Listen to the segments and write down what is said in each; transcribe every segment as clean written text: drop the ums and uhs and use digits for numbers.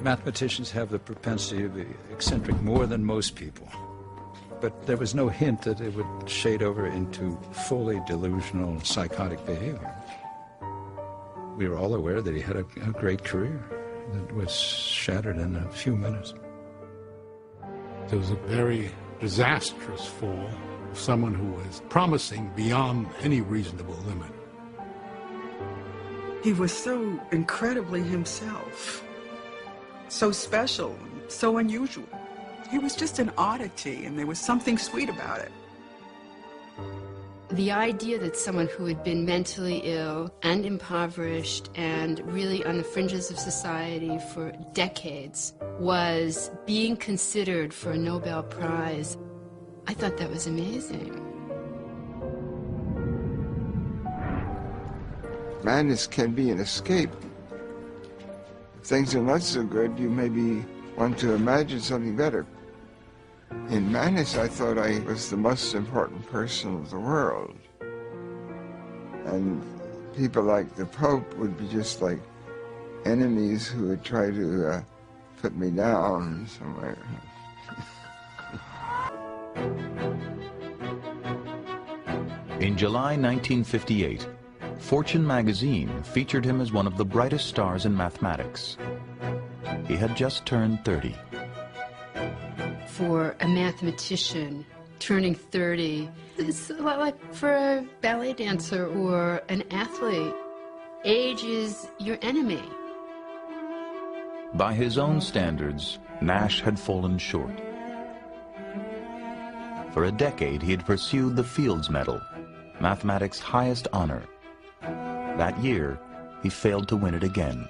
Mathematicians have the propensity to be eccentric more than most people. But there was no hint that it would shade over into fully delusional psychotic behavior. We were all aware that he had a great career that was shattered in a few minutes. It was a very disastrous fall of someone who was promising beyond any reasonable limit. He was so incredibly himself, so special, so unusual. He was just an oddity, and there was something sweet about it. The idea that someone who had been mentally ill and impoverished and really on the fringes of society for decades was being considered for a Nobel Prize, I thought that was amazing. Madness can be an escape. If things are not so good, you maybe want to imagine something better. In madness, I thought I was the most important person of the world. And people like the Pope would be just like enemies who would try to put me down somewhere. In July 1958, Fortune magazine featured him as one of the brightest stars in mathematics. He had just turned 30. For a mathematician, turning 30, it's a lot like for a ballet dancer or an athlete. Age is your enemy. By his own standards, Nash had fallen short. For a decade, he had pursued the Fields Medal, mathematics' highest honor. That year, he failed to win it again.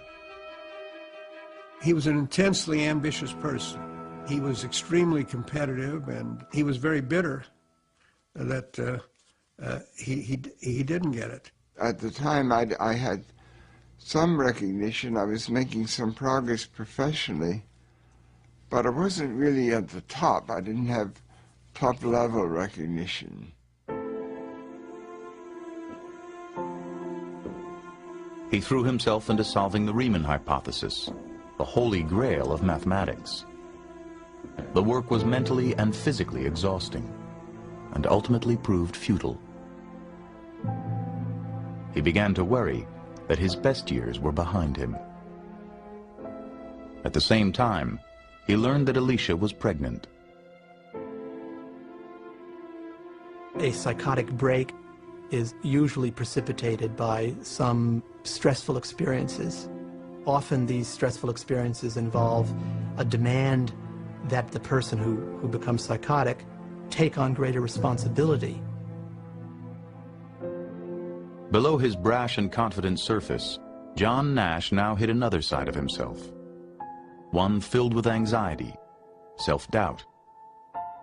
He was an intensely ambitious person. He was extremely competitive, and he was very bitter that he didn't get it. At the time, I had some recognition. I was making some progress professionally, but I wasn't really at the top. I didn't have top-level recognition. He threw himself into solving the Riemann hypothesis, the holy grail of mathematics. The work was mentally and physically exhausting, and ultimately proved futile. He began to worry that his best years were behind him. At the same time, he learned that Alicia was pregnant. A psychotic break is usually precipitated by some stressful experiences. Often these stressful experiences involve a demand that the person who becomes psychotic take on greater responsibility. Below his brash and confident surface, John Nash now hid another side of himself. One filled with anxiety, self-doubt,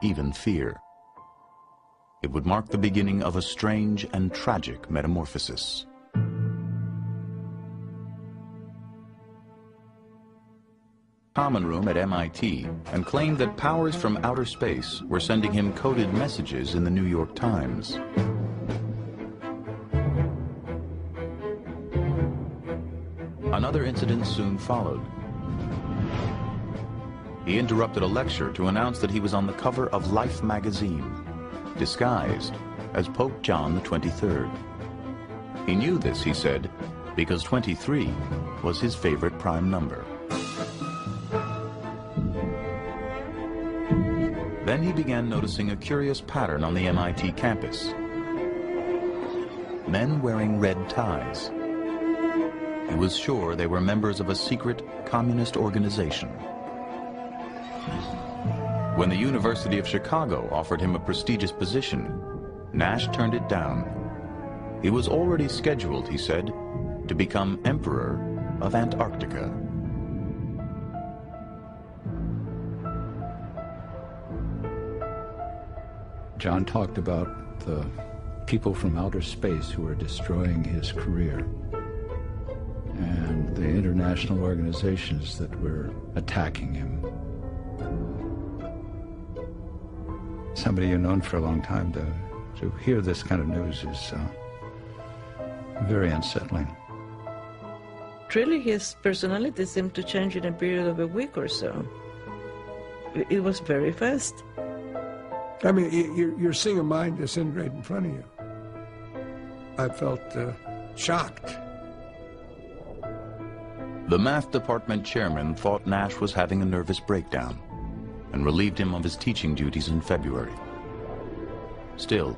even fear. It would mark the beginning of a strange and tragic metamorphosis. Common room at MIT and claimed that powers from outer space were sending him coded messages in the New York Times. Another incident soon followed. He interrupted a lecture to announce that he was on the cover of Life magazine, disguised as Pope John XXIII. He knew this, he said, because 23 was his favorite prime number. Then he began noticing a curious pattern on the MIT campus. Men wearing red ties. He was sure they were members of a secret communist organization. When the University of Chicago offered him a prestigious position, Nash turned it down. He was already scheduled, he said, to become Emperor of Antarctica. John talked about the people from outer space who were destroying his career and the international organizations that were attacking him. Somebody you've known for a long time, to hear this kind of news is very unsettling. really his personality seemed to change in a period of a week or so. It was very fast. I mean, you're seeing a mind disintegrate in front of you. I felt shocked. The math department chairman thought Nash was having a nervous breakdown and relieved him of his teaching duties in February. Still,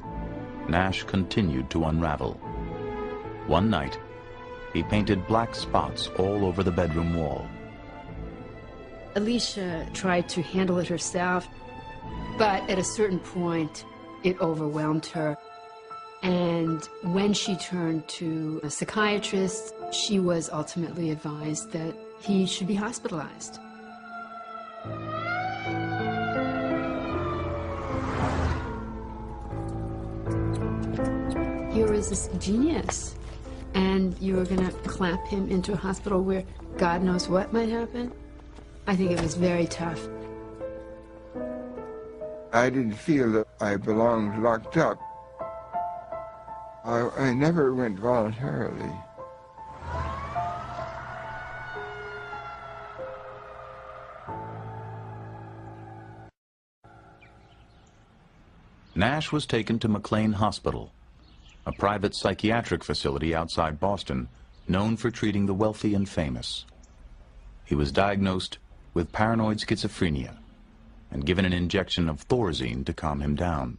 Nash continued to unravel. One night, he painted black spots all over the bedroom wall. Alicia tried to handle it herself, but at a certain point, it overwhelmed her. And when she turned to a psychiatrist, she was ultimately advised that he should be hospitalized. Here was this genius, and you were going to clap him into a hospital where God knows what might happen? I think it was very tough. I didn't feel that I belonged locked up. I never went voluntarily. Nash was taken to McLean Hospital, a private psychiatric facility outside Boston known for treating the wealthy and famous. He was diagnosed with paranoid schizophrenia and given an injection of Thorazine to calm him down.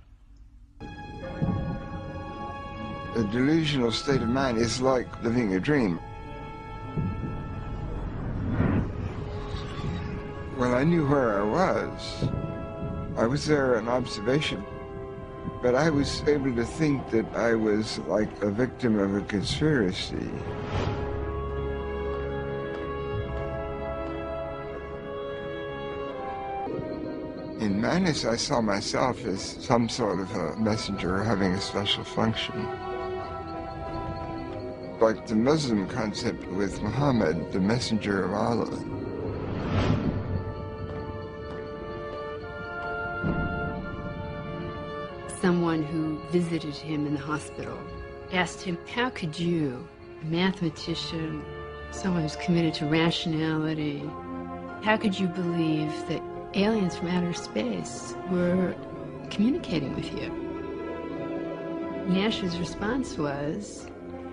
A delusional state of mind is like living a dream. Well, I knew where I was there in observation, but I was able to think that I was like a victim of a conspiracy. In madness, I saw myself as some sort of a messenger having a special function. Like the Muslim concept with Muhammad, the messenger of Allah. Someone who visited him in the hospital asked him, how could you, a mathematician, someone who's committed to rationality, how could you believe that aliens from outer space were communicating with you? Nash's response was,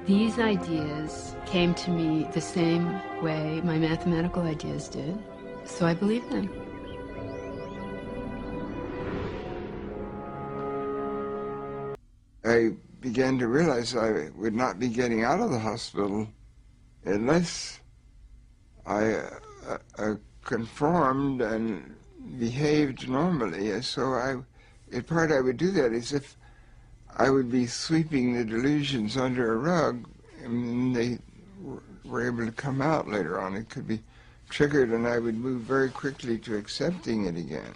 these ideas came to me the same way my mathematical ideas did, so I believe them. I began to realize I would not be getting out of the hospital unless I conformed and behaved normally. And so in part I would do that as if I would be sweeping the delusions under a rug, and they were able to come out later on. It could be triggered, and I would move very quickly to accepting it again.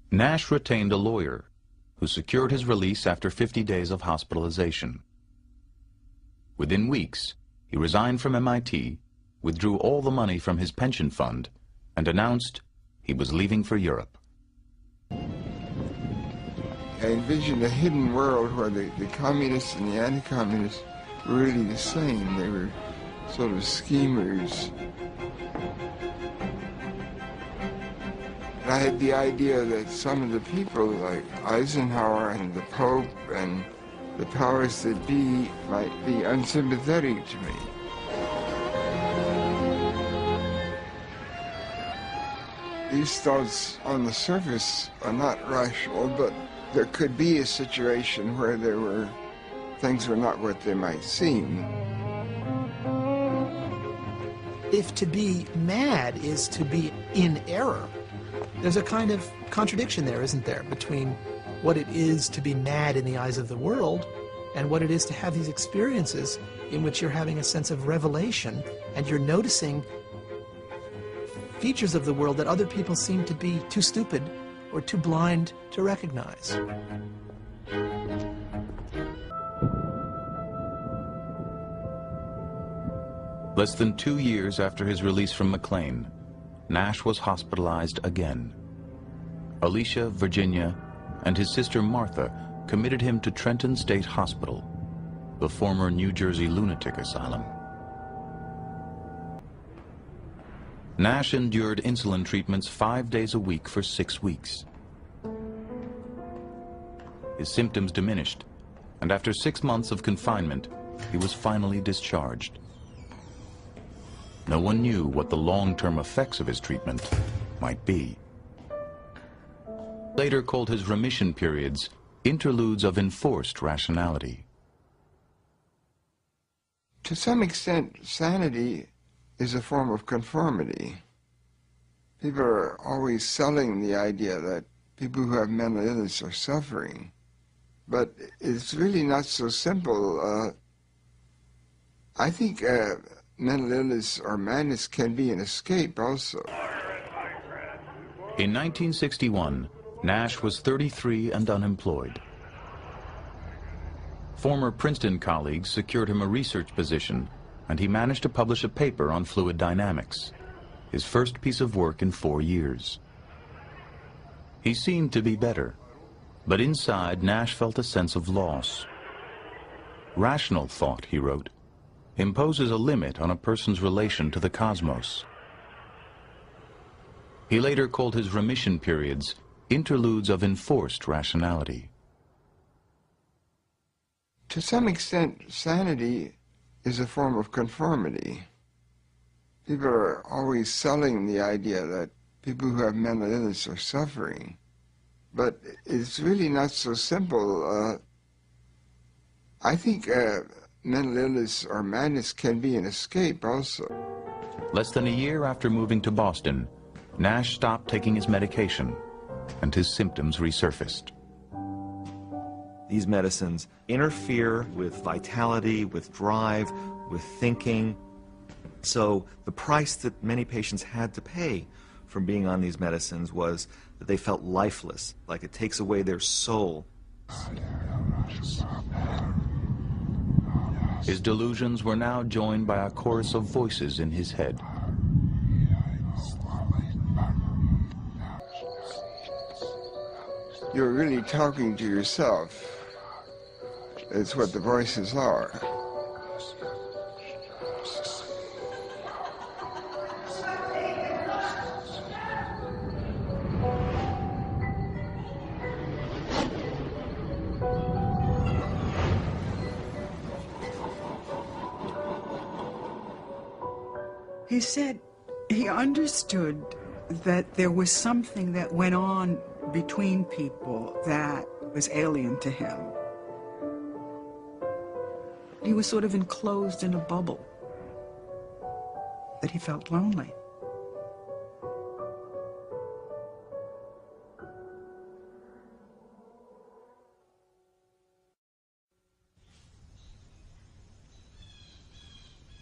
Nash retained a lawyer who secured his release after 50 days of hospitalization. Within weeks, he resigned from MIT, withdrew all the money from his pension fund, and announced he was leaving for Europe. I envisioned a hidden world where the communists and the anti-communists were really the same. They were sort of schemers. I had the idea that some of the people like Eisenhower and the Pope and the powers that be might be unsympathetic to me. These thoughts on the surface are not rational, but there could be a situation where things were not what they might seem. If to be mad is to be in error, there's a kind of contradiction there, isn't there, between what it is to be mad in the eyes of the world and what it is to have these experiences in which you're having a sense of revelation and you're noticing features of the world that other people seem to be too stupid or too blind to recognize. Less than 2 years after his release from McLean, Nash was hospitalized again. Alicia, Virginia, and his sister Martha committed him to Trenton State Hospital. the former New Jersey lunatic asylum. Nash endured insulin treatments 5 days a week for 6 weeks. His symptoms diminished, and after 6 months of confinement, he was finally discharged. No one knew what the long-term effects of his treatment might be. Later called his remission periods interludes of enforced rationality. To some extent, sanity is a form of conformity. People are always selling the idea that people who have mental illness are suffering, but it's really not so simple. I think mental illness or madness can be an escape also. In 1961, Nash was 33 and unemployed. Former Princeton colleagues secured him a research position, and he managed to publish a paper on fluid dynamics, his first piece of work in 4 years. He seemed to be better, but inside Nash felt a sense of loss. Rational thought, he wrote, imposes a limit on a person's relation to the cosmos. He later called his remission periods interludes of enforced rationality. To some extent, sanity is a form of conformity. People are always selling the idea that people who have mental illness are suffering, but it's really not so simple. I think mental illness or madness can be an escape also. Less than a year after moving to Boston, Nash stopped taking his medication, and his symptoms resurfaced. These medicines interfere with vitality, with drive, with thinking. So the price that many patients had to pay from being on these medicines was that they felt lifeless, like it takes away their soul. His delusions were now joined by a chorus of voices in his head. You're really talking to yourself. It's what the voices are. He said he understood that there was something that went on between people that was alien to him. He was sort of enclosed in a bubble, that he felt lonely.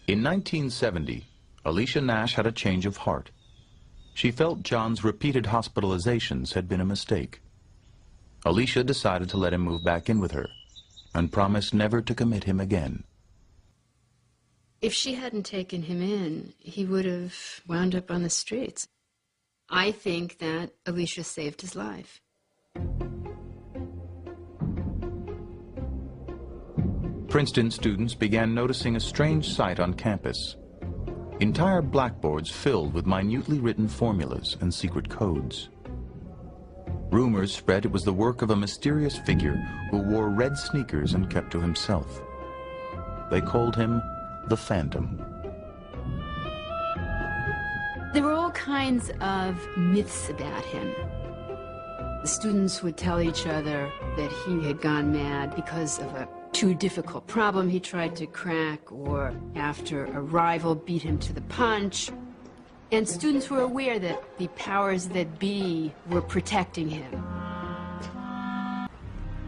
In 1970, Alicia Nash had a change of heart. She felt John's repeated hospitalizations had been a mistake. Alicia decided to let him move back in with her and promised never to commit him again. If she hadn't taken him in, he would have wound up on the streets. I think that Alicia saved his life. Princeton students began noticing a strange sight on campus. Entire blackboards filled with minutely written formulas and secret codes. Rumors spread it was the work of a mysterious figure who wore red sneakers and kept to himself. They called him the Phantom. There were all kinds of myths about him. The students would tell each other that he had gone mad because of a too difficult problem he tried to crack, or after a rival beat him to the punch. And students were aware that the powers that be were protecting him.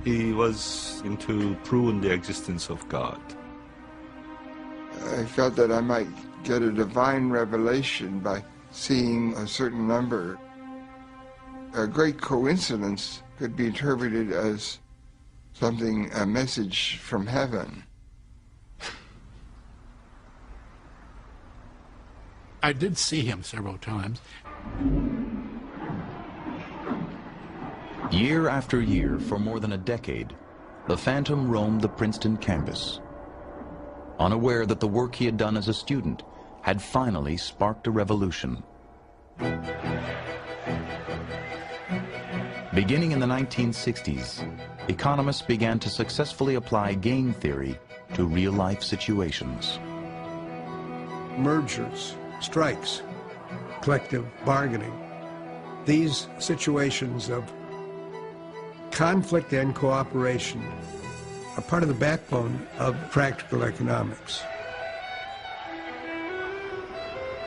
He was into proving the existence of God. I felt that I might get a divine revelation by seeing a certain number. A great coincidence could be interpreted as something, a message from heaven. I did see him several times. Year after year, for more than a decade, the Phantom roamed the Princeton campus, unaware that the work he had done as a student had finally sparked a revolution. Beginning in the 1960s, economists began to successfully apply game theory to real-life situations. Mergers, strikes, collective bargaining, these situations of conflict and cooperation are part of the backbone of practical economics.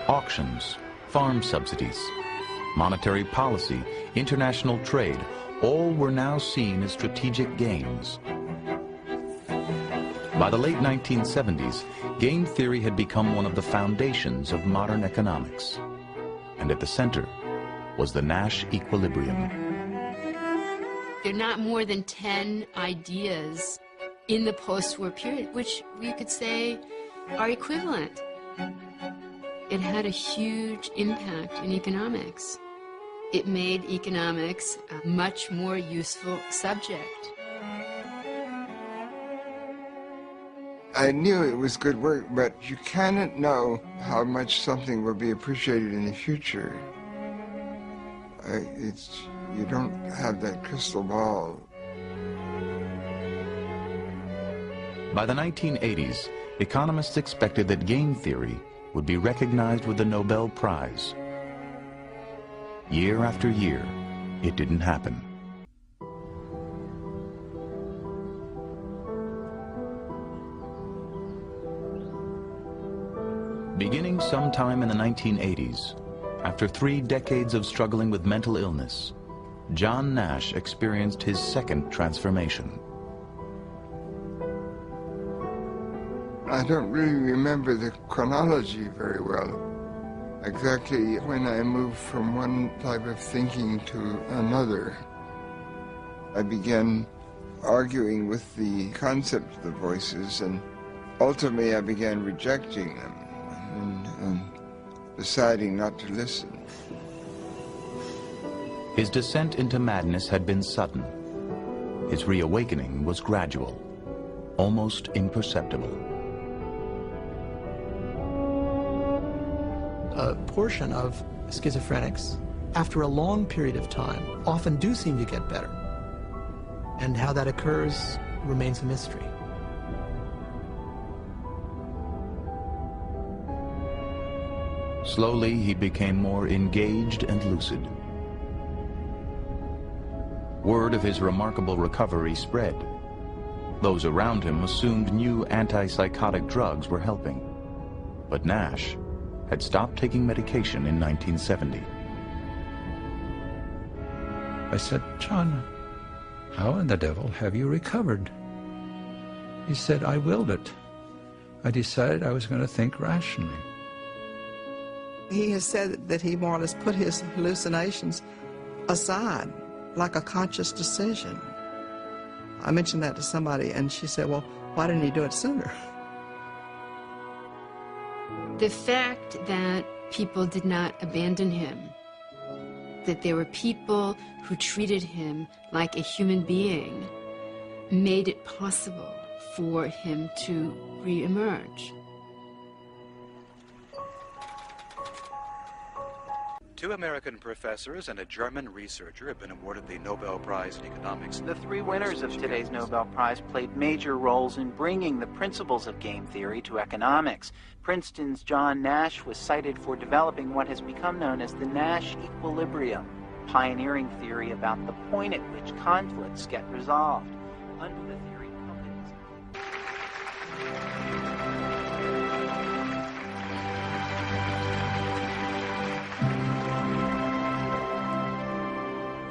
Auctions, farm subsidies, monetary policy, international trade, all were now seen as strategic games. By the late 1970s, game theory had become one of the foundations of modern economics. And at the center was the Nash equilibrium. There are not more than 10 ideas in the post-war period, which we could say are equivalent. It had a huge impact in economics. It made economics a much more useful subject. I knew it was good work, but you cannot know how much something will be appreciated in the future. You don't have that crystal ball. By the 1980s, economists expected that game theory would be recognized with the Nobel Prize. Year after year, it didn't happen. Beginning sometime in the 1980s, after 3 decades of struggling with mental illness, John Nash experienced his second transformation. I don't really remember the chronology very well. Exactly when I moved from one type of thinking to another. I began arguing with the concept of the voices, and ultimately I began rejecting them and deciding not to listen. His descent into madness had been sudden. His reawakening was gradual, almost imperceptible. A portion of schizophrenics, after a long period of time, often do seem to get better. And how that occurs remains a mystery. Slowly, he became more engaged and lucid. Word of his remarkable recovery spread. Those around him assumed new antipsychotic drugs were helping. But Nash had stopped taking medication in 1970. I said, "John, how in the devil have you recovered?" He said, "I willed it. I decided I was going to think rationally." He has said that he more or less put his hallucinations aside, like a conscious decision. I mentioned that to somebody, and she said, "Well, why didn't he do it sooner?" The fact that people did not abandon him, that there were people who treated him like a human being, made it possible for him to re-emerge. 2 American professors and a German researcher have been awarded the Nobel Prize in Economics. The 3 winners of today's Nobel Prize played major roles in bringing the principles of game theory to economics. Princeton's John Nash was cited for developing what has become known as the Nash equilibrium, pioneering theory about the point at which conflicts get resolved. Under the theory, companies...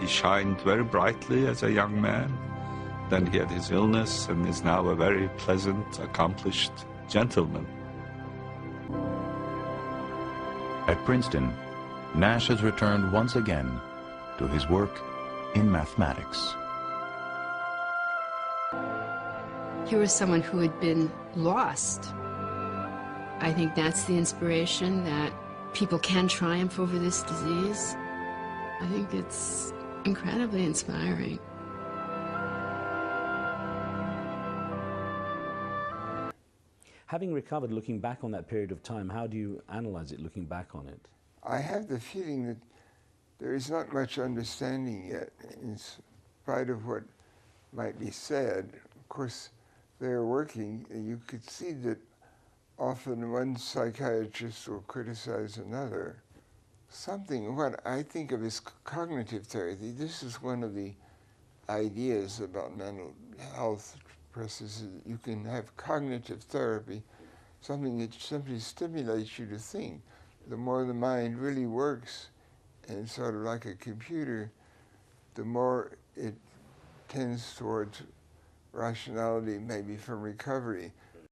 He shined very brightly as a young man. Then he had his illness and is now a very pleasant, accomplished gentleman. At Princeton, Nash has returned once again to his work in mathematics. Here was someone who had been lost. I think that's the inspiration, that people can triumph over this disease. I think it's incredibly inspiring. Having recovered, looking back on that period of time, how do you analyze it, looking back on it? I have the feeling that there is not much understanding yet, in spite of what might be said. Of course, they're working. You could see that often one psychiatrist will criticize another. Something, what I think of as cognitive therapy, this is one of the ideas about mental health processes. You can have cognitive therapy, something that simply stimulates you to think. The more the mind really works, and sort of like a computer, the more it tends towards rationality, maybe from recovery.